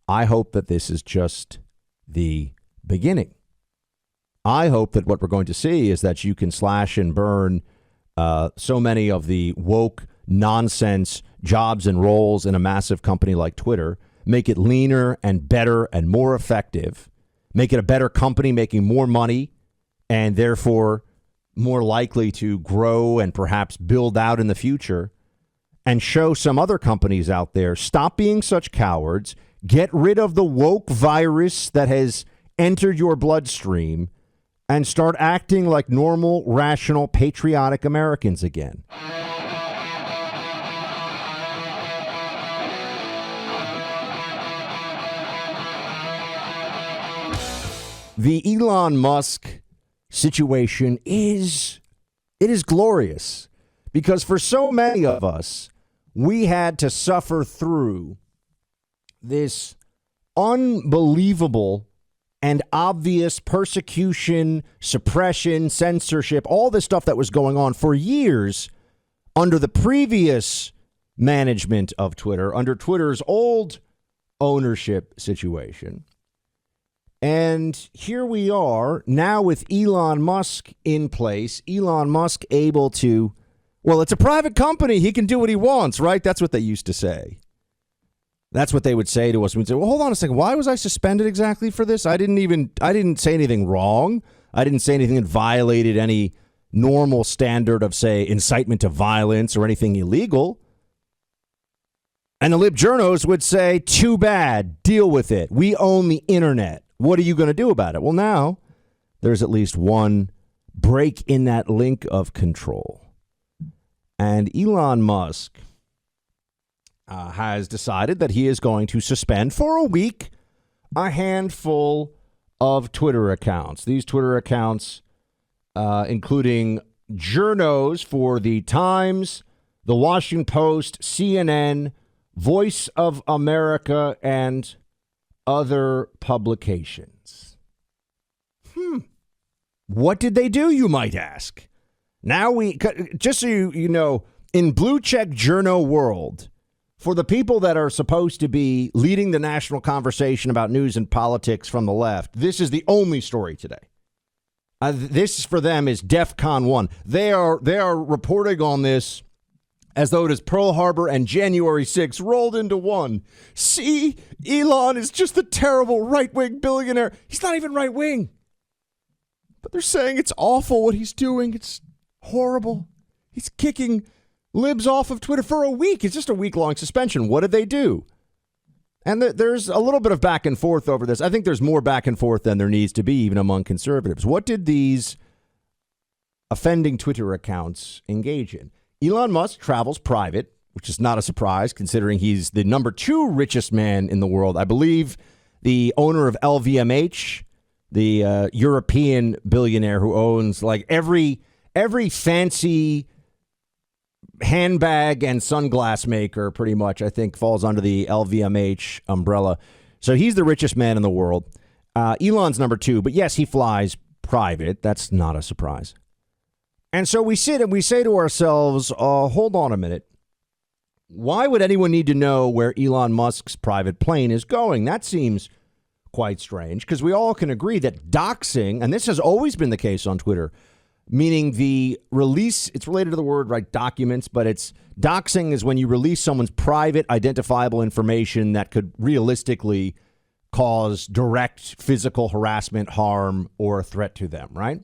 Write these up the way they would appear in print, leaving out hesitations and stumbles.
I hope that this is just the beginning. I hope that what we're going to see is that you can slash and burn so many of the woke nonsense jobs and roles in a massive company like Twitter, make it leaner and better and more effective, make it a better company, making more money, and therefore more likely to grow and perhaps build out in the future, and show some other companies out there, stop being such cowards, get rid of the woke virus that has entered your bloodstream, and start acting like normal, rational, patriotic Americans again. The Elon Musk situation is glorious, because for so many of us, we had to suffer through this unbelievable and obvious persecution, suppression, censorship, all this stuff that was going on for years under the previous management of Twitter, under Twitter's old ownership situation. And here we are now with Elon Musk in place, Elon Musk able to, well, it's a private company. He can do what he wants, right? That's what they used to say. That's what they would say to us. We'd say, well, hold on a second. Why was I suspended exactly for this? I didn't say anything wrong. I didn't say anything that violated any normal standard of, say, incitement to violence or anything illegal. And the lib journos would say, too bad, deal with it. We own the internet. What are you going to do about it? Well, now there's at least one break in that link of control. And Elon Musk has decided that he is going to suspend for a week a handful of Twitter accounts. These Twitter accounts, including journos for the Times, the Washington Post, CNN, Voice of America, and other publications. What did they do, you might ask? Now just so you know, in blue check journo world, for the people that are supposed to be leading the national conversation about news and politics from the left, this is the only story today. This for them is DEFCON 1. They are reporting on this as though it is Pearl Harbor and January 6th rolled into one. See, Elon is just a terrible right-wing billionaire. He's not even right-wing. But they're saying it's awful what he's doing. It's horrible. He's kicking libs off of Twitter for a week. It's just a week-long suspension. What did they do? And there's a little bit of back and forth over this. I think there's more back and forth than there needs to be, even among conservatives. What did these offending Twitter accounts engage in? Elon Musk travels private, which is not a surprise considering he's the number 2 richest man in the world. I believe the owner of LVMH, the European billionaire who owns like every fancy handbag and sunglass maker pretty much, I think, falls under the LVMH umbrella. So he's the richest man in the world. Elon's number 2. But yes, he flies private. That's not a surprise. And so we sit and we say to ourselves, hold on a minute. Why would anyone need to know where Elon Musk's private plane is going? That seems quite strange, because we all can agree that doxing, and this has always been the case on Twitter, meaning the release, it's related to the word, right, documents, but it's doxing is when you release someone's private identifiable information that could realistically cause direct physical harassment, harm, or a threat to them, right?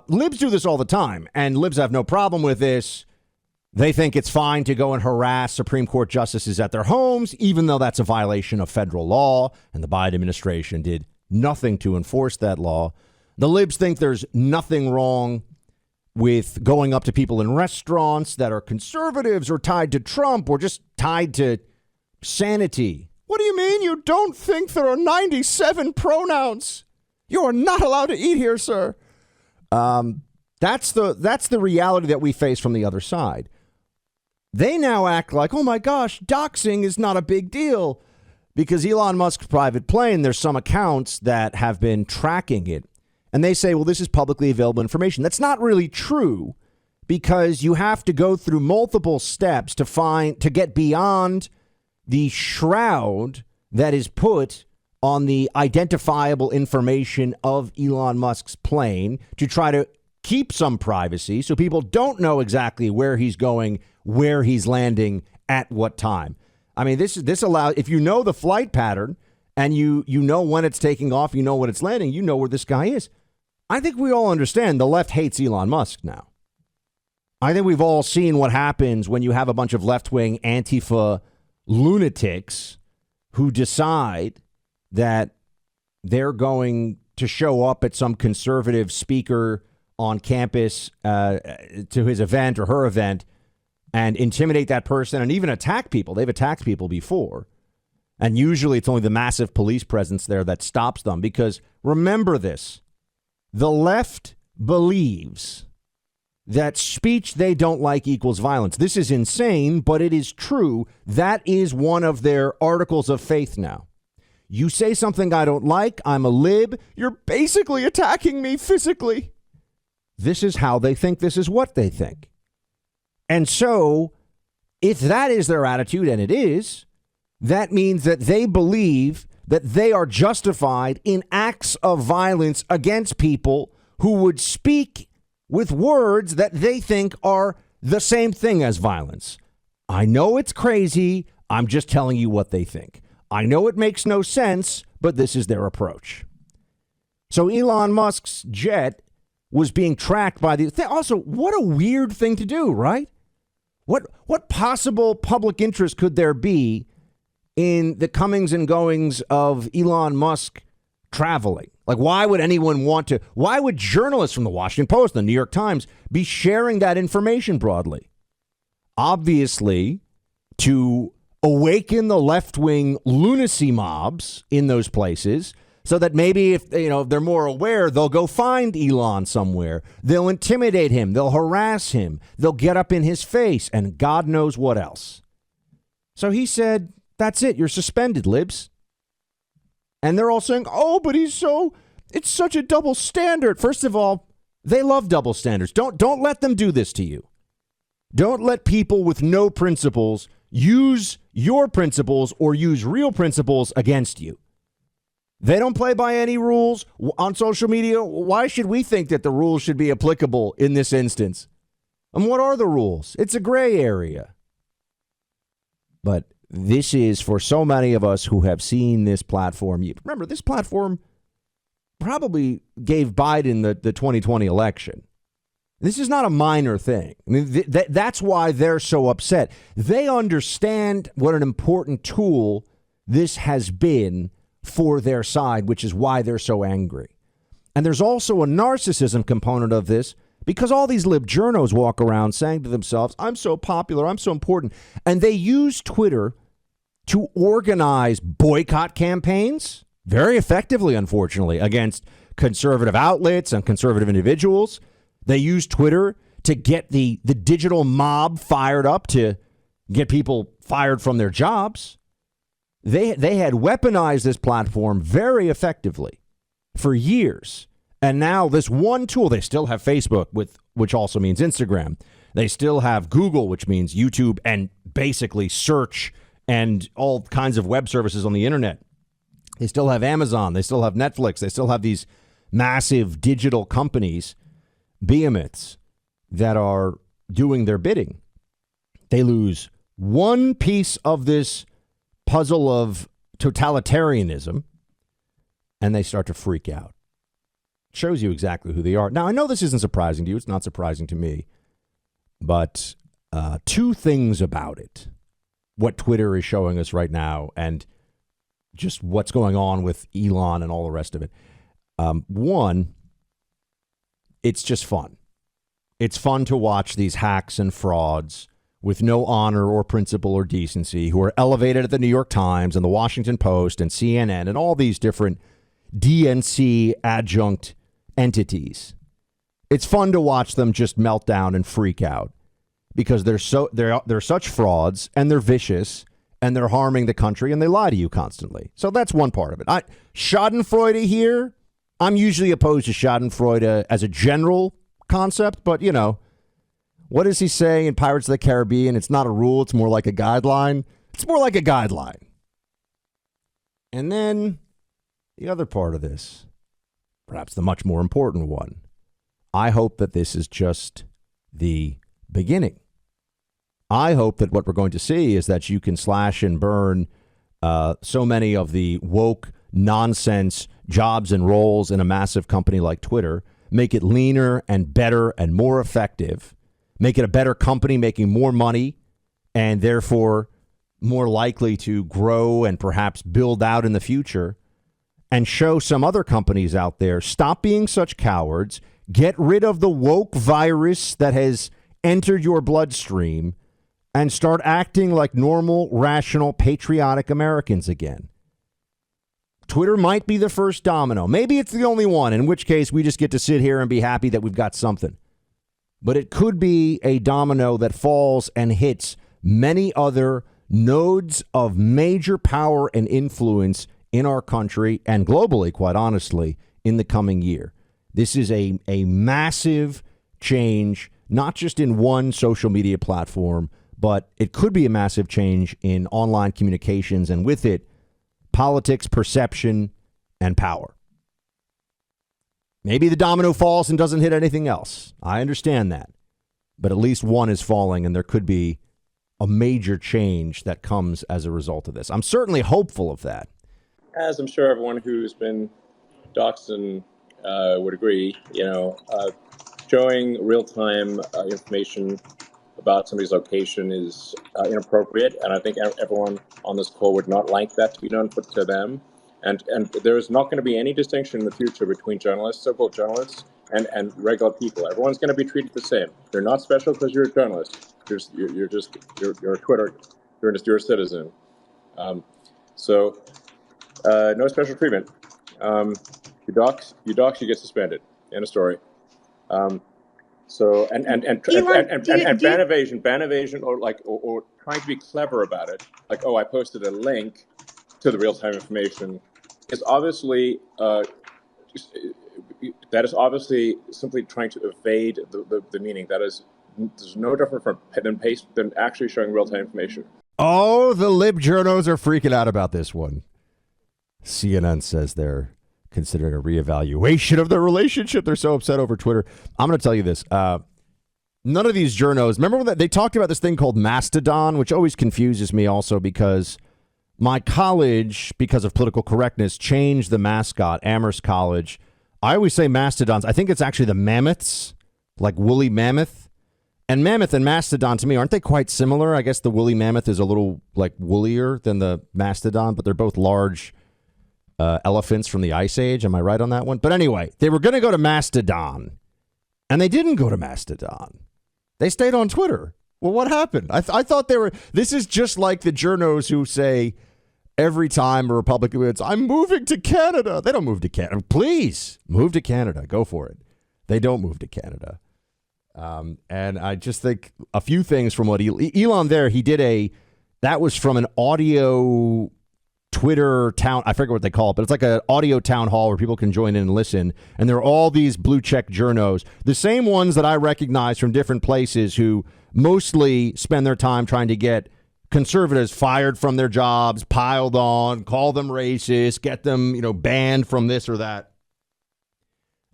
Libs do this all the time, and libs have no problem with this. They think it's fine to go and harass Supreme Court justices at their homes, even though that's a violation of federal law, and the Biden administration did nothing to enforce that law. The libs think there's nothing wrong with going up to people in restaurants that are conservatives or tied to Trump or just tied to sanity. What do you mean you don't think there are 97 pronouns? You are not allowed to eat here, sir. That's the reality that we face from the other side. They now act like, oh my gosh, doxing is not a big deal because Elon Musk's private plane, there's some accounts that have been tracking it. And they say, well, this is publicly available information. That's not really true, because you have to go through multiple steps to get beyond the shroud that is put on the identifiable information of Elon Musk's plane to try to keep some privacy so people don't know exactly where he's going, where he's landing, at what time. I mean, this allows, if you know the flight pattern and you know when it's taking off, you know when it's landing, you know where this guy is. I think we all understand the left hates Elon Musk now. I think we've all seen what happens when you have a bunch of left-wing Antifa lunatics who decide that they're going to show up at some conservative speaker on campus to his event or her event and intimidate that person and even attack people. They've attacked people before. And usually it's only the massive police presence there that stops them. Because remember this, the left believes that speech they don't like equals violence. This is insane, but it is true. That is one of their articles of faith now. You say something I don't like, I'm a lib, you're basically attacking me physically. This is how they think. This is what they think. And so, if that is their attitude, and it is, that means that they believe that they are justified in acts of violence against people who would speak with words that they think are the same thing as violence. I know it's crazy. I'm just telling you what they think. I know it makes no sense, but this is their approach. So Elon Musk's jet was being tracked by the... Also, what a weird thing to do, right? What possible public interest could there be in the comings and goings of Elon Musk traveling? Like, why would anyone want to? Why would journalists from the Washington Post, the New York Times, be sharing that information broadly? Obviously, to awaken the left-wing lunacy mobs in those places, so that maybe if they're more aware, they'll go find Elon somewhere. They'll intimidate him. They'll harass him. They'll get up in his face, and God knows what else. So he said, "That's it. You're suspended, Libs." And they're all saying, "Oh, but it's such a double standard." First of all, they love double standards. Don't let them do this to you. Don't let people with no principles use your principles or use real principles against you. They don't play by any rules on social media. Why should we think that the rules should be applicable in this instance? And what are the rules? It's a gray area. But this is for so many of us who have seen this platform. Remember, this platform probably gave Biden the 2020 election. This is not a minor thing. I mean, that's why they're so upset. They understand what an important tool this has been for their side, which is why they're so angry. And there's also a narcissism component of this, because all these lib journos walk around saying to themselves, "I'm so popular, I'm so important." And they use Twitter to organize boycott campaigns, very effectively, unfortunately, against conservative outlets and conservative individuals. They use Twitter to get the digital mob fired up, to get people fired from their jobs. They had weaponized this platform very effectively for years. And now this one tool, they still have Facebook, which also means Instagram. They still have Google, which means YouTube, and basically search and all kinds of web services on the internet. They still have Amazon. They still have Netflix. They still have these massive digital companies, behemoths, that are doing their bidding. They lose one piece of this puzzle of totalitarianism, and they start to freak out. Shows you exactly who they are. Now, I know this isn't surprising to you. It's not surprising to me. But two things about it, what Twitter is showing us right now, and just what's going on with Elon and all the rest of it. One, it's just fun. It's fun to watch these hacks and frauds with no honor or principle or decency, who are elevated at the New York Times and the Washington Post and CNN and all these different DNC adjunct entities. It's fun to watch them just melt down and freak out, because they're such frauds, and they're vicious, and they're harming the country, and they lie to you constantly. So that's one part of it. Schadenfreude here. I'm usually opposed to Schadenfreude as a general concept, but what does he say in Pirates of the Caribbean? It's not a rule. It's more like a guideline. It's more like a guideline. And then the other part of this, perhaps the much more important one, I hope that this is just the beginning. I hope that what we're going to see is that you can slash and burn so many of the woke nonsense jobs and roles in a massive company like Twitter, make it leaner and better and more effective, make it a better company making more money and therefore more likely to grow and perhaps build out in the future, and show some other companies out there, stop being such cowards, get rid of the woke virus that has entered your bloodstream, and start acting like normal, rational, patriotic Americans again. Twitter might be the first domino. Maybe it's the only one, in which case we just get to sit here and be happy that we've got something. But it could be a domino that falls and hits many other nodes of major power and influence in our country and globally, quite honestly, in the coming year. This is a massive change, not just in one social media platform, but it could be a massive change in online communications, and with it, politics, perception, and power. Maybe the domino falls and doesn't hit anything else. I understand that. But at least one is falling, and there could be a major change that comes as a result of this. I'm certainly hopeful of that. As I'm sure everyone who's been doxing would agree, showing real-time information about somebody's location is inappropriate, and I think everyone on this call would not like that to be done to them. And there is not going to be any distinction in the future between journalists, so-called journalists, and regular people. Everyone's going to be treated the same. You're not special because you're a journalist. You're a Twitter. You're a citizen. So no special treatment. You dox, you get suspended. End of story. So and ban evasion, or trying to be clever about it, like, oh, I posted a link to the real-time information, is obviously that is obviously simply trying to evade the meaning. There's no different than actually showing real-time information. Oh, the lib journos are freaking out about this one. CNN says they're considering a reevaluation of their relationship. They're so upset over Twitter. I'm going to tell you this. None of these journos, remember when they talked about this thing called Mastodon, which always confuses me also because my college, because of political correctness, changed the mascot, Amherst College. I always say Mastodons. I think it's actually the mammoths, like woolly mammoth. And mammoth and mastodon, to me, aren't they quite similar? I guess the woolly mammoth is a little like woollier than the mastodon, but they're both large elephants from the Ice Age. Am I right on that one? But anyway, they were going to go to Mastodon, and they didn't go to Mastodon. They stayed on Twitter. Well, what happened? I thought they were. This is just like the journos who say every time a Republican wins, I'm moving to Canada. They don't move to Canada. Please move to Canada. Go for it. They don't move to Canada. And I just think a few things from what Elon there, that was from an audio Twitter town. I forget what they call it, but it's like an audio town hall where people can join in and listen. And there are all these blue check journos, the same ones that I recognize from different places who mostly spend their time trying to get conservatives fired from their jobs, piled on, call them racist, get them, banned from this or that.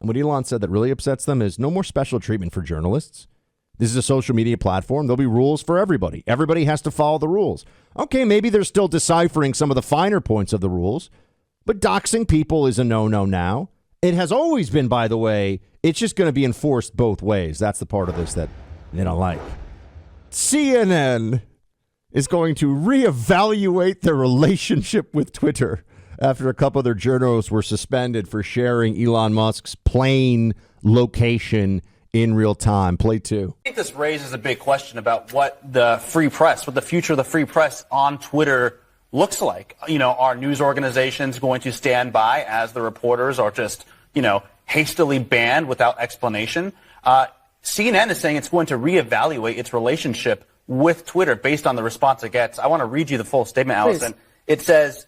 And what Elon said that really upsets them is no more special treatment for journalists. This is a social media platform. There'll be rules for everybody. Everybody has to follow the rules. Okay, maybe they're still deciphering some of the finer points of the rules, but doxing people is a no-no now. It has always been, by the way. It's just going to be enforced both ways. That's the part of this that they don't like. CNN is going to reevaluate their relationship with Twitter after a couple of their journalists were suspended for sharing Elon Musk's plane location in real time. Play two. I think this raises a big question about what the future of the free press on Twitter looks like. Are news organizations going to stand by as the reporters are just, hastily banned without explanation? CNN is saying it's going to reevaluate its relationship with Twitter based on the response it gets. I want to read you the full statement, Allison. Please. It says,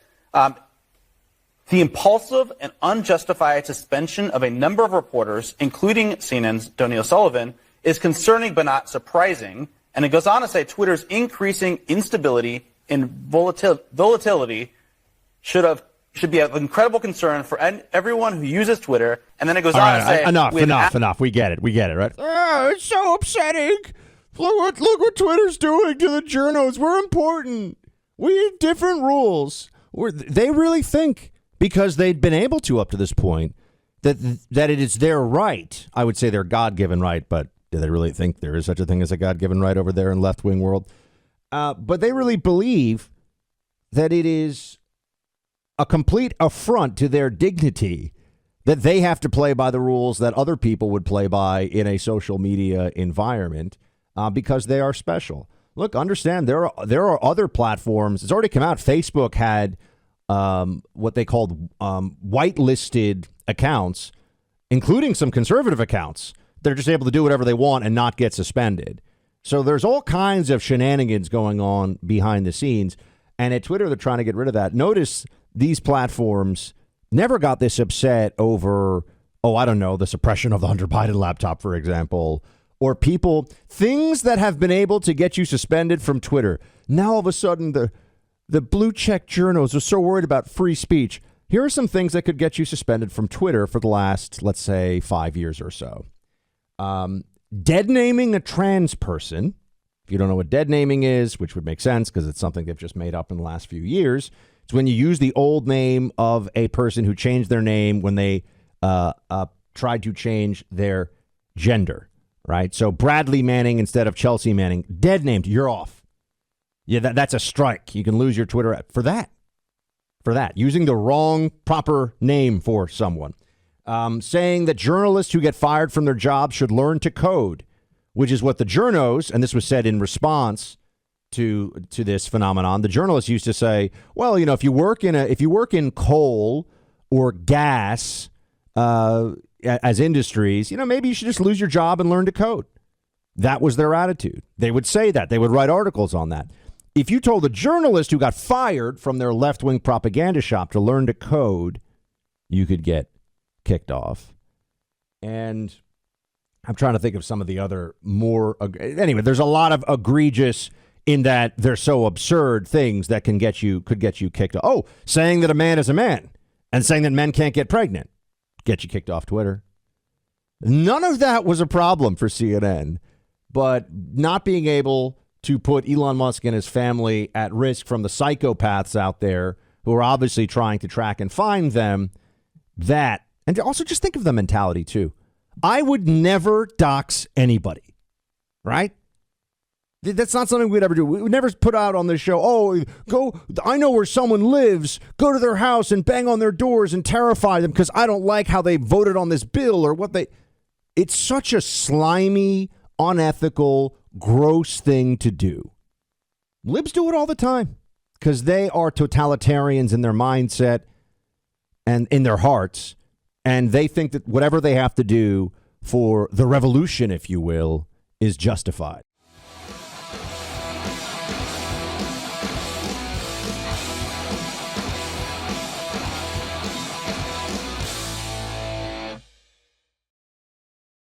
the impulsive and unjustified suspension of a number of reporters, including CNN's Donnie O'Sullivan, is concerning but not surprising. And it goes on to say Twitter's increasing instability and volatility should have should be of incredible concern for everyone who uses Twitter. And then it goes All on right, to say, enough. We get it, right? Oh, it's so upsetting. Look what Twitter's doing to the journos. We're important. We have different rules. They really think, because they'd been able to up to this point, that it is their right. I would say their God-given right, but do they really think there is such a thing as a God-given right over there in left-wing world? But they really believe that it is a complete affront to their dignity that they have to play by the rules that other people would play by in a social media environment because they are special. Look, understand there are other platforms. It's already come out. Facebook had what they called whitelisted accounts, including some conservative accounts. They're just able to do whatever they want and not get suspended. So there's all kinds of shenanigans going on behind the scenes. And at Twitter, they're trying to get rid of that. Notice these platforms never got this upset over, the suppression of the Hunter Biden laptop, for example, or things that have been able to get you suspended from Twitter. Now, all of a sudden, the blue check journos are so worried about free speech. Here are some things that could get you suspended from Twitter for the last, let's say, 5 years or so. Dead naming a trans person. If you don't know what dead naming is, which would make sense because it's something they've just made up in the last few years, it's when you use the old name of a person who changed their name when they tried to change their gender, right? So Bradley Manning instead of Chelsea Manning, dead named, you're off. Yeah, that's a strike. You can lose your Twitter for that. Using the wrong proper name for someone. Saying that journalists who get fired from their jobs should learn to code, which is what the journos, and this was said in response to this phenomenon, the journalists used to say, well, if you work in coal or gas as industries, maybe you should just lose your job and learn to code. That was their attitude. They would say that. They would write articles on that. If you told a journalist who got fired from their left-wing propaganda shop to learn to code, you could get kicked off. And I'm trying to think of some of the other more. Anyway, there's a lot of egregious in that they're so absurd things that could get you kicked off. Oh, saying that a man is a man and saying that men can't get pregnant, get you kicked off Twitter. None of that was a problem for CNN, but not being able to put Elon Musk and his family at risk from the psychopaths out there who are obviously trying to track and find them, that. And also just think of the mentality, too. I would never dox anybody, right? That's not something we'd ever do. We would never put out on this show, I know where someone lives, go to their house and bang on their doors and terrify them because I don't like how they voted on this bill or what they. It's such a slimy, unethical, gross thing to do. Libs do it all the time because they are totalitarians in their mindset and in their hearts. And they think that whatever they have to do for the revolution, if you will, is justified.